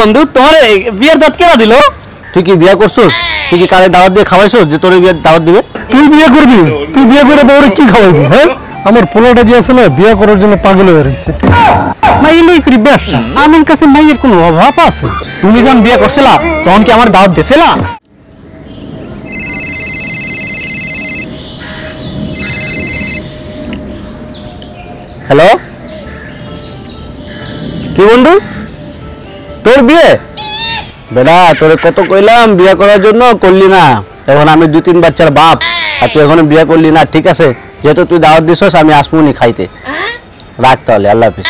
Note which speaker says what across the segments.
Speaker 1: বন্ধু তোমার বিয়ের দাঁত কেনা দিল?
Speaker 2: তুই কি বিয়ে করছিস? তুই কি কারে দাওয়াত দিয়ে খাওয়াইছিস যে তোর বিয়ের দাওয়াত দিবে?
Speaker 3: তুই বিয়ে করবি? তুই বিয়ে করে বউরে কি খাওয়াবি? হ্যাঁ, আমার পোলাটা যে আছে না বিয়ে করার জন্য পাগল হয়ে রয়েছে।
Speaker 4: মাইলেই করি ব্যবসা, আমার কাছে মাইয়ের কোনো অভাব আছে?
Speaker 1: তুমি যখন বিয়ে করছিলা তখন কি আমার দাওয়াত দিছিলা?
Speaker 2: হ্যালো, কি বন্ধু তোর বিয়ে? বেটা তোরে কত কইলাম বিয়ে করার জন্য, করলি না। এখন আমি 2-3 বাচ্চার বাপ, আর তুই এখনো বিয়ে করলি না। ঠিক আছে, যেহেতু তুই দাওয়াত দিছস আমি আসমুনি খাইতে। রাখ তাহলে, আল্লাহ হাফিজ।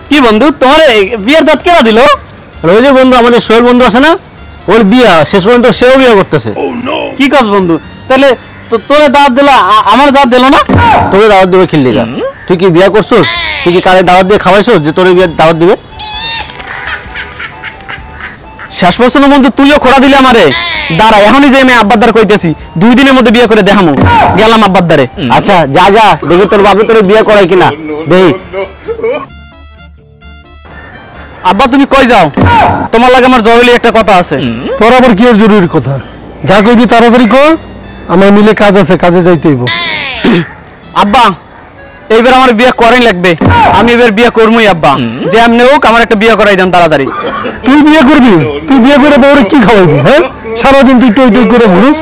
Speaker 1: কি বন্ধু তোমার বিয়ের দাঁত কেনা দিল?
Speaker 2: ওই যে বন্ধু, আমাদের সোহেল বন্ধু আছে না, ওর বিয়ে শেষ পর্যন্ত সেও বিয়ে করতেছে।
Speaker 1: কি কাজ বন্ধু? তাহলে তোরে দাওয়াত দিলা, আমার দাওয়াত দিল না?
Speaker 2: তোরে দাওয়াত দিবে খিল্লি গা? তুই কি বিয়ে করছিস? তুই কি কারে দাওয়াত দিয়ে খাওয়াইছিস যে তোর বিয়ের দাওয়াত দিবে?
Speaker 1: শেষ পর্যন্ত বন্ধু তুইও খোড়া দিলে আমারে। দাঁড়া, এখনই যে আমি আব্বার দ্বারা কইতেছি, 2 দিনের মধ্যে বিয়ে করে দেখামু। গেলাম আব্বার দ্বারে।
Speaker 2: আচ্ছা যা যা, দেখি তোর বাপে তোর বিয়ে করাই কিনা দেখি।
Speaker 1: আব্বা তুমি কই যাও? তোমার লাগে আমার জরুরি একটা কথা আছে।
Speaker 3: তোর আবার কি এর জরুরি কথা? যা কইবি তাড়াতাড়ি কর, আমার মিলে কাজ আছে, কাজে যাইতে হইব।
Speaker 1: আব্বা এইবার আমার বিয়ে করাই লাগবে, আমি এবার বিয়ে করবই আব্বা। যে এমনি হোক আমার একটা বিয়ে করাই দেন তাড়াতাড়ি।
Speaker 3: তুই বিয়ে করবি? তুই বিয়ে করে বউরে কি খাওয়াবি? হ্যাঁ, সারাদিন তুই টই টই করে ঘুরিস।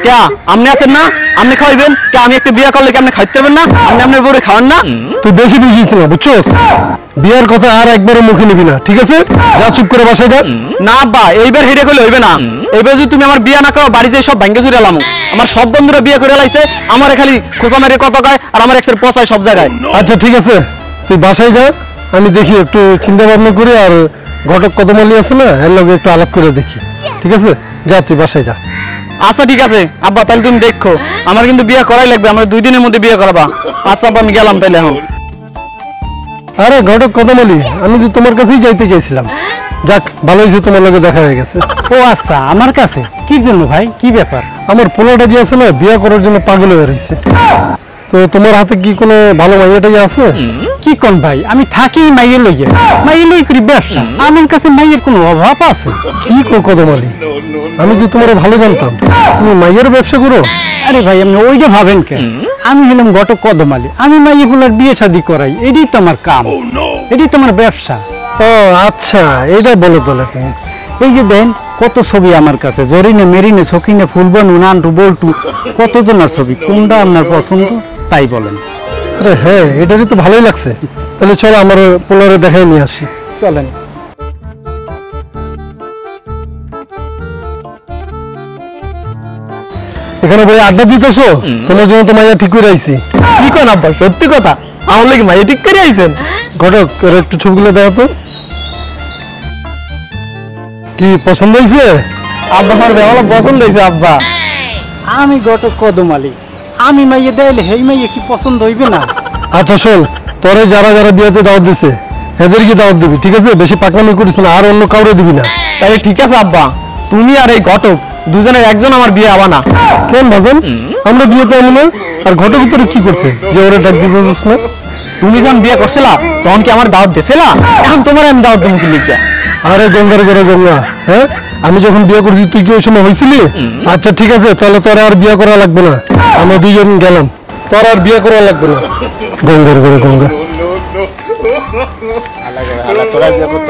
Speaker 1: কে আপনি আছেন না, আপনি খাওয়াইবেন? কে আমি একটা বিয়ে করলে কি আপনি খাইতে পারবেন না? আপনি আপনার বউরে খাওয়ান না?
Speaker 3: তুই বেশি বুঝিস না, বুঝছস? বিয়ের কথা আর একবারও মুখে নিবি না, ঠিক আছে? যা চুপ করে বাসায় যা।
Speaker 1: না আব্বা, এইবার হেডে করলে হইবে না। এইবার যদি তুমি আমার বিয়ে না করো, বাড়ি যাই সব ভাঙ্গে চুরে এলাম। আমার সব বন্ধুরা বিয়ে করে লাইছে, আমার খালি খোঁচা মেরে কত গায় আর আমার এক্সের পচায় সব জায়গায়।
Speaker 3: আচ্ছা ঠিক আছে, তুই বাসায় যা, আমি দেখি একটু চিন্তা ভাবনা করি, আর ঘটক কদমালি আছে না, এর লগে একটু আলাপ করে দেখি। ঠিক আছে, যা তুই বাসায় যা।
Speaker 1: আচ্ছা ঠিক আছে আব্বা, তাহলে তুমি দেখো, আমার কিন্তু বিয়ে করাই লাগবে, আমার 2 দিনের মধ্যে বিয়ে করাবা। আচ্ছা আব্বা, আমি গেলাম তাইলে এখন।
Speaker 3: আরে ঘটক কদমালি, আমি তো তোমার কাছেই যাইতে চাইছিলাম। যাক, ভালো হয়েছে তোমার লগে দেখা হয়ে গেছে।
Speaker 4: ও আচ্ছা, আমার কাছে কি জন্য ভাই? কি ব্যাপার?
Speaker 3: আমার পোলাটা যে আছে না বিয়ে করার জন্য পাগল হয়ে রয়েছে। তো তোমার হাতে কি কোনো ভালো মাইয়াটাই আছে?
Speaker 4: কি কোন ভাই, আমি থাকি মাইয়ের লইয়া, মাইলেই করি ব্যবসা, আমার কাছে মাইয়ের কোনো অভাব আছে?
Speaker 3: কি কদমালি, আমি তো তোমার ভালো জানতাম, তুমি মাইয়ের ব্যবসা করো?
Speaker 4: আরে ভাই, আপনি ওইটা ভাবেন কেন? আমি হলাম ঘটক কদমালি, আমি মাইয়ে গুলার বিয়ে শাদী করাই, এটাই তো আমার কাম, এটাই তো আমার ব্যবসা।
Speaker 3: ও আচ্ছা, এইটা বলো তাহলে তুমি।
Speaker 4: এই যে দেন কত ছবি আমার কাছে, জরিনে মেরিনে সকিনে ফুলবানু নান্টু বল্টু, কত জনের ছবি, কোনটা আপনার পছন্দ তাই বলেন।
Speaker 3: আরে হ্যাঁ, এটারই তো ভালোই লাগছে। তাহলে চলো আমার পোলারে দেখাই নিয়ে আসি।
Speaker 4: চলেন।
Speaker 3: এখানে বই আড্ডা দিতেছো, তোমার জন্য তো মাইয়া ঠিক করে আইছি।
Speaker 1: কি কোন আব্বা, সত্যি কথা? আমার লাগে মাইয়া ঠিক করে আইছেন?
Speaker 3: ঘটক, এর একটু ছবিগুলো দেখো তো। কি পছন্দ হয়েছে?
Speaker 1: আব্বা আমার বেলা পছন্দ হয়েছে আব্বা।
Speaker 4: আমি ঘটক কদমালি, আমি মাইয়ে দেয়লে হেই মাইয়ে কি পছন্দ হইবে না?
Speaker 3: আচ্ছা শোন, তোরে যারা যারা বিয়েতে দাওয়াত দিছে এদেরকে দাওয়াত দিবি, ঠিক আছে? বেশি পাকনামি করিস না, আর অন্য কাউরে দিবি না।
Speaker 1: তাহলে ঠিক আছে আব্বা, তুমি আর এই ঘটক দুজনের একজন আমার বিয়ে আবা না।
Speaker 3: কেন ভাজন, আমরা বিয়েতে এমন না। আর ঘটক তোরে কি করছে যে ওরে ডাক দিছিস না?
Speaker 1: তুমি যখন বিয়ে করছিলা তখন কি আমার দাওয়াত দিছিলা? এখন তোমার আমি দাওয়াত দেবো কি লিখা?
Speaker 3: আরে গঙ্গার করে গঙ্গা, হ্যাঁ, আমি যখন বিয়ে করছি তুই কি ওই সময় হয়েছিলি? আচ্ছা ঠিক আছে, তাহলে তোর আর বিয়ে করা লাগবে না, আমরা 2 জন গেলাম, তোর আর বিয়ে করা লাগবে না। গঙ্গার করে গঙ্গা।
Speaker 2: তোরা বিয়ে করতে